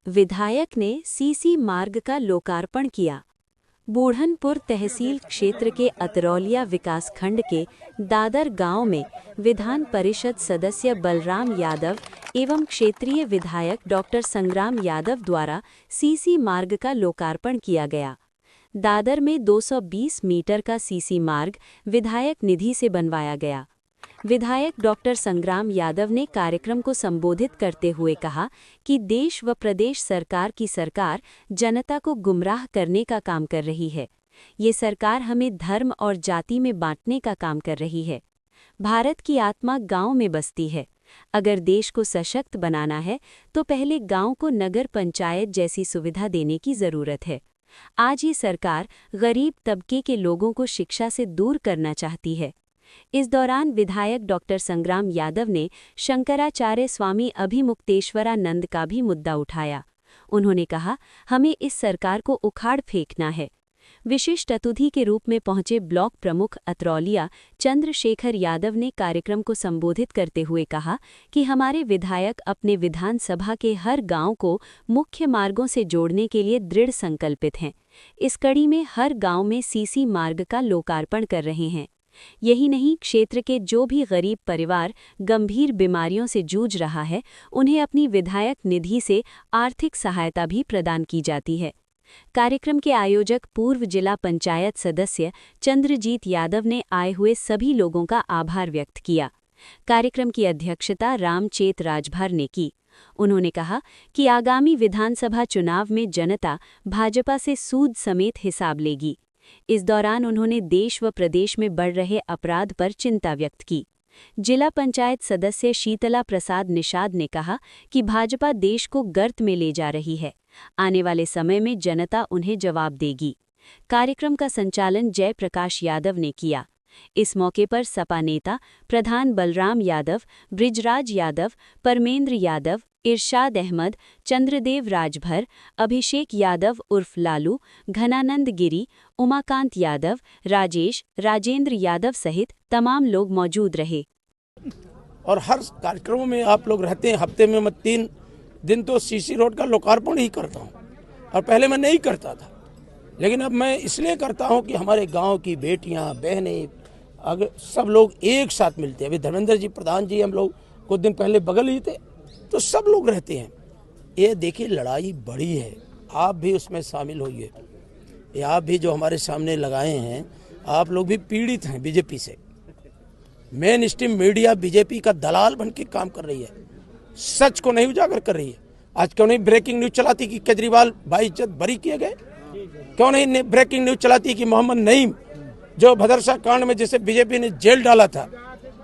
विधायक ने सीसी मार्ग का लोकार्पण किया। बूढ़नपुर तहसील क्षेत्र के अतरौलिया विकासखंड के दादर गांव में विधान परिषद सदस्य बलराम यादव एवं क्षेत्रीय विधायक डॉक्टर संग्राम यादव द्वारा सीसी मार्ग का लोकार्पण किया गया। दादर में 220 मीटर का सीसी मार्ग विधायक निधि से बनवाया गया। विधायक डॉक्टर संग्राम यादव ने कार्यक्रम को संबोधित करते हुए कहा कि देश व प्रदेश सरकार की सरकार जनता को गुमराह करने का काम कर रही है। ये सरकार हमें धर्म और जाति में बांटने का काम कर रही है। भारत की आत्मा गांव में बसती है। अगर देश को सशक्त बनाना है तो पहले गांव को नगर पंचायत जैसी सुविधा देने की जरूरत है। आज ये सरकार गरीब तबके के लोगों को शिक्षा से दूर करना चाहती है। इस दौरान विधायक डॉक्टर संग्राम यादव ने शंकराचार्य स्वामी अभिमुक्तेश्वरानंद का भी मुद्दा उठाया। उन्होंने कहा, हमें इस सरकार को उखाड़ फेंकना है। विशिष्ट अतिथि के रूप में पहुंचे ब्लॉक प्रमुख अतरौलिया चंद्रशेखर यादव ने कार्यक्रम को संबोधित करते हुए कहा कि हमारे विधायक अपने विधानसभा के हर गांव को मुख्य मार्गों से जोड़ने के लिए दृढ़ संकल्पित हैं। इस कड़ी में हर गांव में सीसी मार्ग का लोकार्पण कर रहे हैं। यही नहीं, क्षेत्र के जो भी गरीब परिवार गंभीर बीमारियों से जूझ रहा है, उन्हें अपनी विधायक निधि से आर्थिक सहायता भी प्रदान की जाती है। कार्यक्रम के आयोजक पूर्व जिला पंचायत सदस्य चंद्रजीत यादव ने आए हुए सभी लोगों का आभार व्यक्त किया। कार्यक्रम की अध्यक्षता रामचेत राजभर ने की। उन्होंने कहा कि आगामी विधानसभा चुनाव में जनता भाजपा से सूद समेत हिसाब लेगी। इस दौरान उन्होंने देश व प्रदेश में बढ़ रहे अपराध पर चिंता व्यक्त की। जिला पंचायत सदस्य शीतला प्रसाद निषाद ने कहा कि भाजपा देश को गर्त में ले जा रही है। आने वाले समय में जनता उन्हें जवाब देगी। कार्यक्रम का संचालन जयप्रकाश यादव ने किया। इस मौके पर सपा नेता प्रधान बलराम यादव, बृजराज यादव, परमेंद्र यादव, इरशाद अहमद, चंद्रदेव राजभर, अभिषेक यादव उर्फ लालू, घनानंद गिरी, उमाकांत यादव, राजेश, राजेंद्र यादव सहित तमाम लोग मौजूद रहे। और हर कार्यक्रमों में आप लोग रहते हैं। हफ्ते में मैं 3 दिन तो सीसी रोड का लोकार्पण ही करता हूँ, और पहले मैं नहीं करता था, लेकिन अब मैं इसलिए करता हूँ कि हमारे गांव की बेटियाँ, बहनें, अगर सब लोग एक साथ मिलते हैं। अभी धर्मेंद्र जी प्रधान जी हम लोग कुछ दिन पहले बगल ही थे, तो सब लोग रहते हैं। ये देखिए, लड़ाई बड़ी है, आप भी उसमें शामिल होइए। ये आप भी जो हमारे सामने लगाए हैं, आप लोग भी पीड़ित हैं बीजेपी से। मेन स्ट्रीम मीडिया बीजेपी का दलाल बन के काम कर रही है, सच को नहीं उजागर कर रही है। आज क्यों नहीं ब्रेकिंग न्यूज चलाती कि केजरीवाल बाइज्जत बरी किए गए? क्यों नहीं ब्रेकिंग न्यूज चलाती कि मोहम्मद नईम, जो भदरसा कांड में जिसे बीजेपी ने जेल डाला था,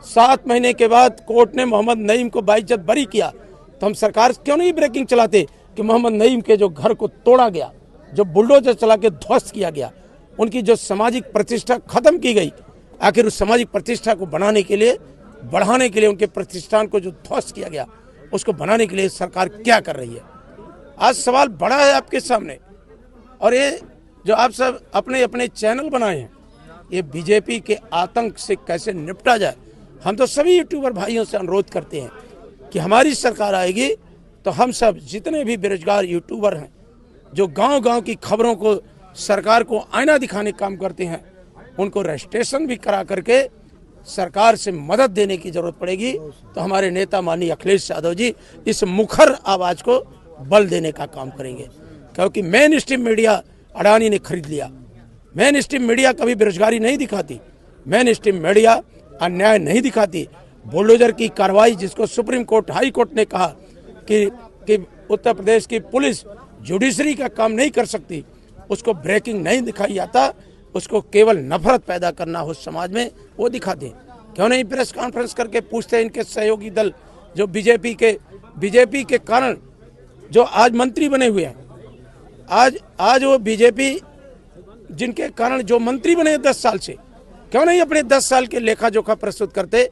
7 महीने के बाद कोर्ट ने मोहम्मद नईम को बाइज्जत बरी किया? तो हम सरकार क्यों नहीं ब्रेकिंग चलाते कि मोहम्मद नईम के जो घर को तोड़ा गया, जो बुलडोजर चला के ध्वस्त किया गया, उनकी जो सामाजिक प्रतिष्ठा खत्म की गई, आखिर उस सामाजिक प्रतिष्ठा को बनाने के लिए, बढ़ाने के लिए, उनके प्रतिष्ठान को जो ध्वस्त किया गया, उसको बनाने के लिए सरकार क्या कर रही है? आज सवाल बड़ा है आपके सामने। और ये जो आप सब अपने अपने चैनल बनाए हैं, ये बीजेपी के आतंक से कैसे निपटा जाए, हम तो सभी यूट्यूबर भाइयों से अनुरोध करते हैं कि हमारी सरकार आएगी तो हम सब जितने भी बेरोजगार यूट्यूबर हैं, जो गांव-गांव की खबरों को सरकार को आईना दिखाने का काम करते हैं, उनको रजिस्ट्रेशन भी करा करके सरकार से मदद देने की जरूरत पड़ेगी। तो हमारे नेता माननीय अखिलेश यादव जी इस मुखर आवाज को बल देने का काम करेंगे, क्योंकि मेन स्ट्रीम मीडिया अडानी ने खरीद लिया। मेन स्ट्रीम मीडिया कभी बेरोजगारी नहीं दिखाती, मेन स्ट्रीम मीडिया अन्याय नहीं दिखाती। बुलडोजर की कार्रवाई, जिसको सुप्रीम कोर्ट, हाई कोर्ट ने कहा कि उत्तर प्रदेश की पुलिस जुडिशरी का काम नहीं कर सकती, उसको ब्रेकिंग नहीं दिखाई जाता, उसको केवल नफरत पैदा करना हो समाज में, वो दिखा दें। क्यों नहीं प्रेस कॉन्फ्रेंस करके पूछते हैं इनके सहयोगी दल जो बीजेपी के कारण जो आज मंत्री बने हुए हैं, आज वो बीजेपी जिनके कारण जो मंत्री बने 10 साल से, क्यों नहीं अपने 10 साल के लेखा जोखा प्रस्तुत करते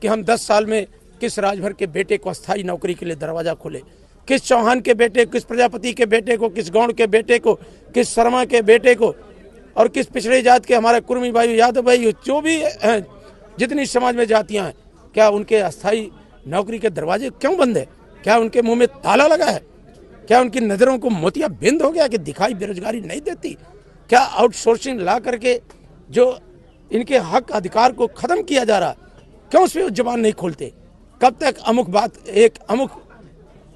कि हम 10 साल में किस राजभर के बेटे को अस्थायी नौकरी के लिए दरवाजा खोले, किस चौहान के बेटे, किस प्रजापति के बेटे को, किस गौड़ के बेटे को, किस शर्मा के बेटे को, और किस पिछड़े जात के हमारे कुर्मी भाई, यादव भाई, जो भी हैं, जितनी समाज में जातियां हैं, क्या उनके अस्थायी नौकरी के दरवाजे क्यों बंद है? क्या उनके मुंह में ताला लगा है? क्या उनकी नज़रों को मोतियाबिंद हो गया कि दिखाई बेरोजगारी नहीं देती? क्या आउटसोर्सिंग ला करके जो इनके हक अधिकार को ख़त्म किया जा रहा, क्यों उस पर जबान नहीं खोलते? कब तक अमुक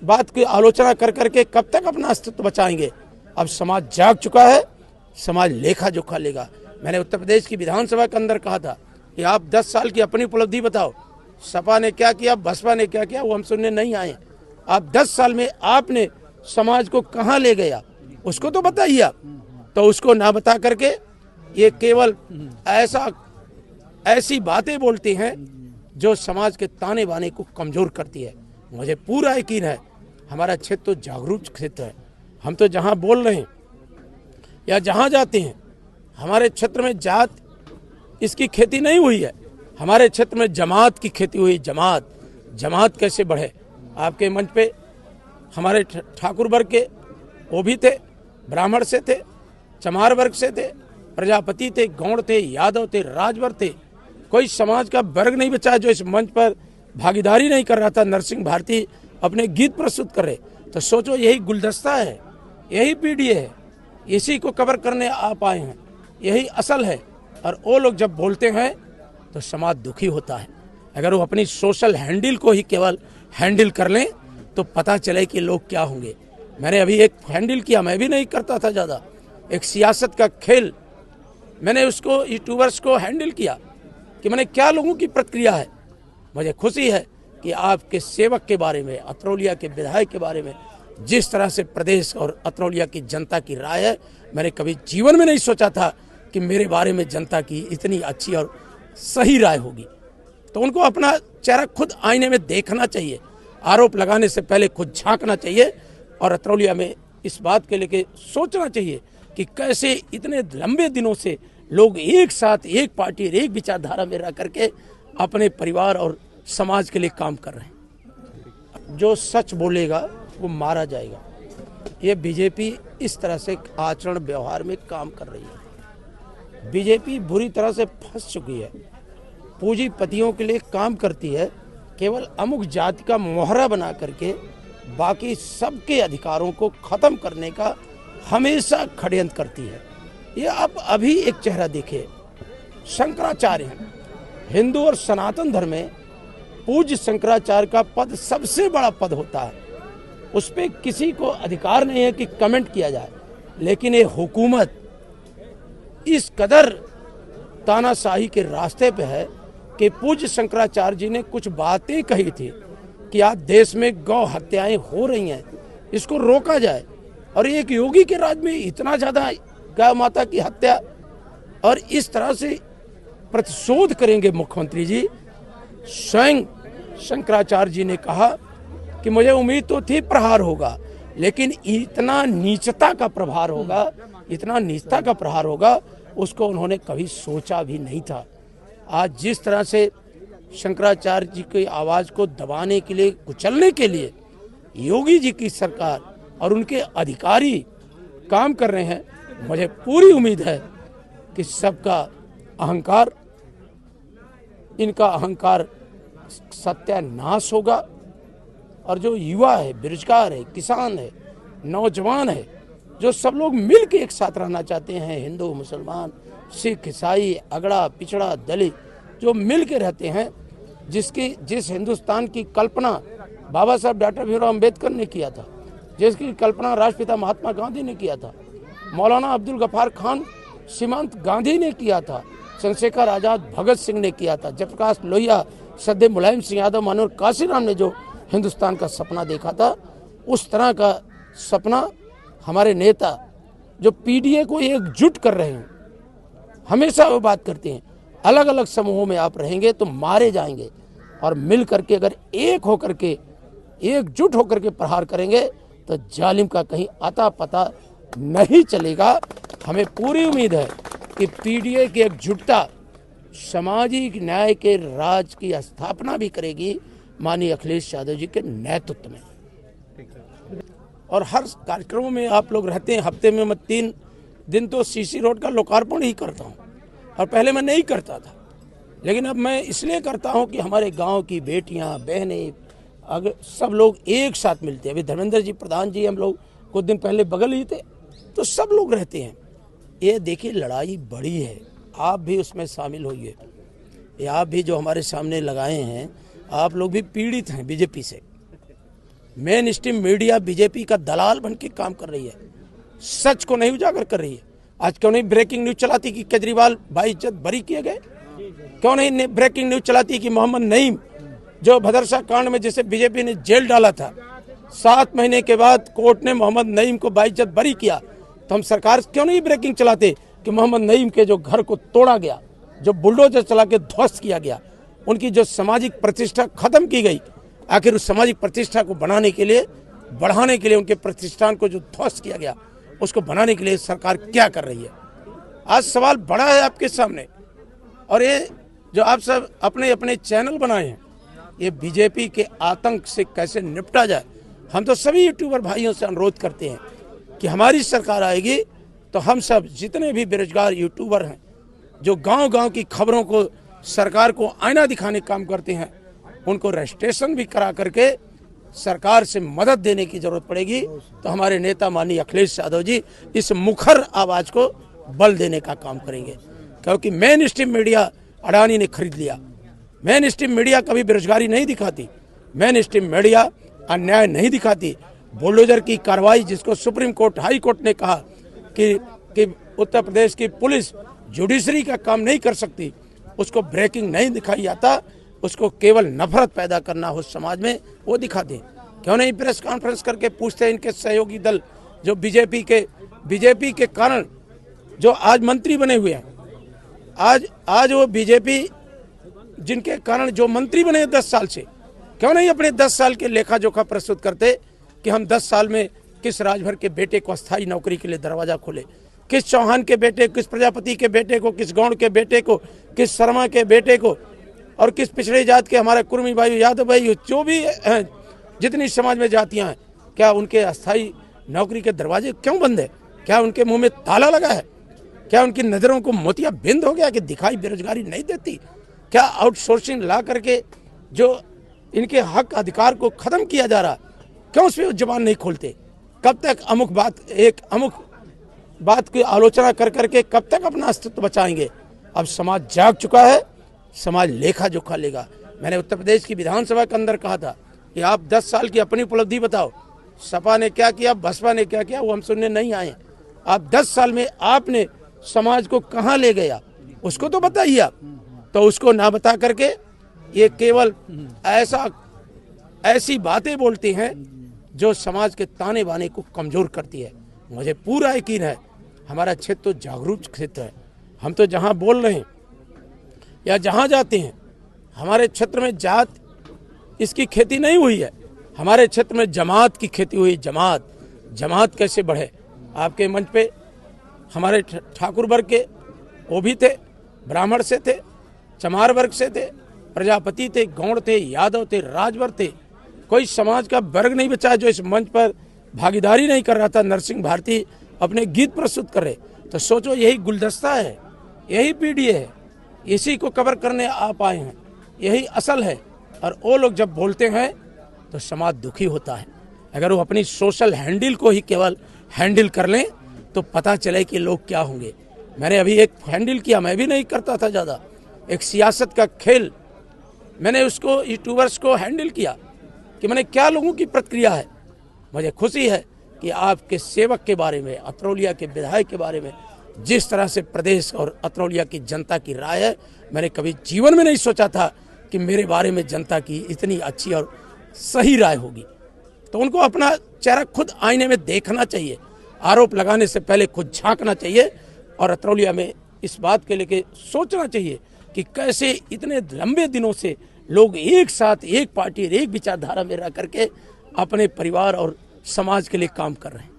बात की आलोचना कर करके कब तक अपना अस्तित्व बचाएंगे? अब समाज जाग चुका है, समाज लेखा जोखा लेगा। मैंने उत्तर प्रदेश की विधानसभा के अंदर कहा था कि आप 10 साल की अपनी उपलब्धि बताओ, सपा ने क्या किया, बसपा ने क्या किया, वो हम सुनने नहीं आए। आप 10 साल में आपने समाज को कहाँ ले गया उसको तो बताइए आप। तो उसको ना बता करके ये केवल ऐसी बातें बोलती हैं जो समाज के ताने बाने को कमजोर करती है। मुझे पूरा यकीन है हमारा क्षेत्र तो जागरूक क्षेत्र है। हम तो जहाँ बोल रहे हैं या जहाँ जाते हैं, हमारे क्षेत्र में जात इसकी खेती नहीं हुई है, हमारे क्षेत्र में जमात की खेती हुई। जमात कैसे बढ़े? आपके मंच पे हमारे ठाकुर वर्ग के वो भी थे, ब्राह्मण से थे, चमार वर्ग से थे, प्रजापति थे, गौड़ थे, यादव थे, राजवर थे। कोई समाज का वर्ग नहीं बचा जो इस मंच पर भागीदारी नहीं कर रहा था। नरसिंह भारती अपने गीत प्रस्तुत कर रहे, तो सोचो यही गुलदस्ता है, यही पीडीए है, इसी को कवर करने आप आए हैं, यही असल है। और वो लोग जब बोलते हैं तो समाज दुखी होता है। अगर वो अपनी सोशल हैंडल को ही केवल हैंडल कर लें तो पता चले कि लोग क्या होंगे। मैंने अभी एक हैंडल किया, मैं भी नहीं करता था ज़्यादा, एक सियासत का खेल, मैंने उसको यूट्यूबर्स को हैंडल किया कि मैंने क्या लोगों की प्रतिक्रिया है। मुझे खुशी है कि आपके सेवक के बारे में, अतरौलिया के विधायक के बारे में जिस तरह से प्रदेश और अतरौलिया की जनता की राय है, मैंने कभी जीवन में नहीं सोचा था कि मेरे बारे में जनता की इतनी अच्छी और सही राय होगी। तो उनको अपना चेहरा खुद आईने में देखना चाहिए, आरोप लगाने से पहले खुद झांकना चाहिए और अतरौलिया में इस बात के लेके सोचना चाहिए कि कैसे इतने लंबे दिनों से लोग एक साथ एक पार्टी एक विचारधारा में रह करके अपने परिवार और समाज के लिए काम कर रहे हैं। जो सच बोलेगा वो मारा जाएगा। ये बीजेपी इस तरह से आचरण व्यवहार में काम कर रही है। बीजेपी बुरी तरह से फंस चुकी है, पूंजीपतियों के लिए काम करती है, केवल अमुक जाति का मोहरा बना करके बाकी सबके अधिकारों को खत्म करने का हमेशा षड्यंत्र करती है। ये आप अभी एक चेहरा देखिए, शंकराचार्य हैं, हिंदू और सनातन धर्म में पूज्य शंकराचार्य का पद सबसे बड़ा पद होता है, उस पर किसी को अधिकार नहीं है कि कमेंट किया जाए। लेकिन ये हुकूमत इस कदर तानाशाही के रास्ते पे है कि पूज्य शंकराचार्य जी ने कुछ बातें कही थी कि आज देश में गौ हत्याएं हो रही हैं, इसको रोका जाए। और एक योगी के राज में इतना ज़्यादा गौ माता की हत्या, और इस तरह से प्रतिशोध करेंगे मुख्यमंत्री जी। स्वयं शंकराचार्य जी ने कहा कि मुझे उम्मीद तो थी प्रहार होगा, लेकिन इतना नीचता का प्रहार होगा, इतना नीचता का प्रहार होगा, उसको उन्होंने कभी सोचा भी नहीं था। आज जिस तरह से शंकराचार्य जी की आवाज़ को दबाने के लिए, कुचलने के लिए योगी जी की सरकार और उनके अधिकारी काम कर रहे हैं, मुझे पूरी उम्मीद है कि सबका अहंकार, इनका अहंकार सत्यानाश होगा। और जो युवा है, बेरोजगार है, किसान है, नौजवान है, जो सब लोग मिल के एक साथ रहना चाहते हैं, हिंदू मुसलमान सिख ईसाई अगड़ा पिछड़ा दलित जो मिल के रहते हैं, जिस हिंदुस्तान की कल्पना बाबा साहब डॉक्टर भीमराव अम्बेडकर ने किया था, जिसकी कल्पना राष्ट्रपिता महात्मा गांधी ने किया था, मौलाना अब्दुल गफ्फार खान सीमांत गांधी ने किया था, चंद्रशेखर आजाद भगत सिंह ने किया था, जयप्रकाश लोहिया सदैव मुलायम सिंह यादव मानव काशीराम ने जो हिंदुस्तान का सपना देखा था, उस तरह का सपना हमारे नेता जो पीडीए को एकजुट कर रहे हैं, हमेशा वो बात करते हैं अलग अलग समूहों में आप रहेंगे तो मारे जाएंगे, और मिल करके अगर एक होकर के एकजुट होकर के प्रहार करेंगे तो जालिम का कहीं अता पता नहीं चलेगा। हमें पूरी उम्मीद है कि पीडीए की एकजुटता सामाजिक न्याय के राज की स्थापना भी करेगी माननीय अखिलेश यादव जी के नेतृत्व में। और हर कार्यक्रमों में आप लोग रहते हैं, हफ्ते में मैं 3 दिन तो सीसी रोड का लोकार्पण ही करता हूँ, और पहले मैं नहीं करता था, लेकिन अब मैं इसलिए करता हूँ कि हमारे गांव की बेटियां बहनें अगर सब लोग एक साथ मिलते हैं, अभी धर्मेंद्र जी प्रधान जी हम लोग कुछ दिन पहले बगल ही थे, तो सब लोग रहते हैं। ये देखिए लड़ाई बड़ी है, आप भी उसमें शामिल होइए। ये आप भी जो हमारे सामने लगाए हैं, आप लोग भी पीड़ित हैं बीजेपी से। मेन स्ट्रीम मीडिया बीजेपी का दलाल बन के काम कर रही है, सच को नहीं उजागर कर रही है। आज क्यों नहीं ब्रेकिंग न्यूज चलाती कि केजरीवाल बाइज्जत बरी किए गए? क्यों नहीं ब्रेकिंग न्यूज चलाती कि मोहम्मद नईम जो भदरसा कांड में जिसे बीजेपी ने जेल डाला था, 7 महीने के बाद कोर्ट ने मोहम्मद नईम को बाइज्जत बरी किया, तो हम सरकार क्यों नहीं ब्रेकिंग चलाते कि मोहम्मद नईम के जो घर को तोड़ा गया, जो बुलडोजर चला के ध्वस्त किया गया, उनकी जो सामाजिक प्रतिष्ठा खत्म की गई, आखिर उस सामाजिक प्रतिष्ठा को बनाने के लिए, बढ़ाने के लिए, उनके प्रतिष्ठान को जो ध्वस्त किया गया उसको बनाने के लिए सरकार क्या कर रही है? आज सवाल बड़ा है आपके सामने। और ये जो आप सब अपने अपने चैनल बनाए हैं, ये बीजेपी के आतंक से कैसे निपटा जाए, हम तो सभी यूट्यूबर भाइयों से अनुरोध करते हैं कि हमारी सरकार आएगी तो हम सब जितने भी बेरोजगार यूट्यूबर हैं, जो गांव-गांव की खबरों को सरकार को आईना दिखाने काम करते हैं, उनको रजिस्ट्रेशन भी करा करके सरकार से मदद देने की जरूरत पड़ेगी। तो हमारे नेता माननीय अखिलेश यादव जी इस मुखर आवाज को बल देने का काम करेंगे, क्योंकि मेन स्ट्रीम मीडिया अडानी ने खरीद लिया। मेन स्ट्रीम मीडिया कभी बेरोजगारी नहीं दिखाती, मेन स्ट्रीम मीडिया अन्याय नहीं दिखाती। बुलडोजर की कार्रवाई जिसको सुप्रीम कोर्ट, हाई कोर्ट ने कहा कि उत्तर प्रदेश की पुलिस जुडिशरी का काम नहीं कर सकती, उसको ब्रेकिंग नहीं दिखाई जाता, उसको केवल नफरत पैदा करना हो समाज में, वो दिखा दें। क्यों नहीं प्रेस कॉन्फ्रेंस करके पूछते हैं इनके सहयोगी दल जो बीजेपी के कारण जो आज मंत्री बने हुए हैं, आज वो बीजेपी जिनके कारण जो मंत्री बने 10 साल से, क्यों नहीं अपने 10 साल के लेखा जोखा प्रस्तुत करते कि हम 10 साल में किस राजभर के बेटे को अस्थायी नौकरी के लिए दरवाजा खोले, किस चौहान के बेटे, किस प्रजापति के बेटे को, किस गौड़ के बेटे को, किस शर्मा के बेटे को, और किस पिछड़े जात के हमारे कुर्मी भाई, यादव भाई, जो भी हैं, जितनी समाज में जातियां हैं, क्या उनके अस्थायी नौकरी के दरवाजे क्यों बंद है? क्या उनके मुंह में ताला लगा है? क्या उनकी नज़रों को मोतिया बिंद हो गया कि दिखाई बेरोजगारी नहीं देती? क्या आउटसोर्सिंग ला करके जो इनके हक अधिकार को खत्म किया जा रहा, क्यों उस पर जबान नहीं खोलते? कब तक अमुक बात की आलोचना कर करके कब तक अपना अस्तित्व बचाएंगे? अब समाज जाग चुका है, समाज लेखा जोखा लेगा। मैंने उत्तर प्रदेश की विधानसभा के अंदर कहा था कि आप 10 साल की अपनी उपलब्धि बताओ, सपा ने क्या किया, बसपा ने क्या किया, वो हम सुनने नहीं आए। आप 10 साल में आपने समाज को कहां ले गया, उसको तो बताइए आप। तो उसको ना बता करके ये केवल ऐसी बातें बोलती हैं जो समाज के ताने बाने को कमजोर करती है। मुझे पूरा यकीन है हमारा क्षेत्र तो जागरूक क्षेत्र है। हम तो जहां बोल रहे हैं या जहां जाते हैं, हमारे क्षेत्र में जात इसकी खेती नहीं हुई है, हमारे क्षेत्र में जमात की खेती हुई। जमात कैसे बढ़े? आपके मंच पे हमारे ठाकुर वर्ग के वो भी थे, ब्राह्मण से थे, चमार वर्ग से थे, प्रजापति थे, गौड़ थे, यादव थे, राजवर थे। कोई समाज का वर्ग नहीं बचा जो इस मंच पर भागीदारी नहीं कर रहा था। नरसिंह भारती अपने गीत प्रस्तुत कर रहे, तो सोचो यही गुलदस्ता है, यही पीढ़ी है, इसी को कवर करने आप आए हैं, यही असल है। और वो लोग जब बोलते हैं तो समाज दुखी होता है। अगर वो अपनी सोशल हैंडल को ही केवल हैंडल कर लें तो पता चले कि लोग क्या होंगे। मैंने अभी एक हैंडल किया, मैं भी नहीं करता था ज़्यादा, एक सियासत का खेल, मैंने उसको यूट्यूबर्स को हैंडल किया कि मैंने क्या लोगों की प्रतिक्रिया है। मुझे खुशी है कि आपके सेवक के बारे में, अतरौलिया के विधायक के बारे में जिस तरह से प्रदेश और अतरौलिया की जनता की राय है, मैंने कभी जीवन में नहीं सोचा था कि मेरे बारे में जनता की इतनी अच्छी और सही राय होगी। तो उनको अपना चेहरा खुद आईने में देखना चाहिए, आरोप लगाने से पहले खुद झांकना चाहिए और अतरौलिया में इस बात के लेके सोचना चाहिए कि कैसे इतने लंबे दिनों से लोग एक साथ, एक पार्टी, एक विचारधारा में रह करके अपने परिवार और समाज के लिए काम कर रहे हैं।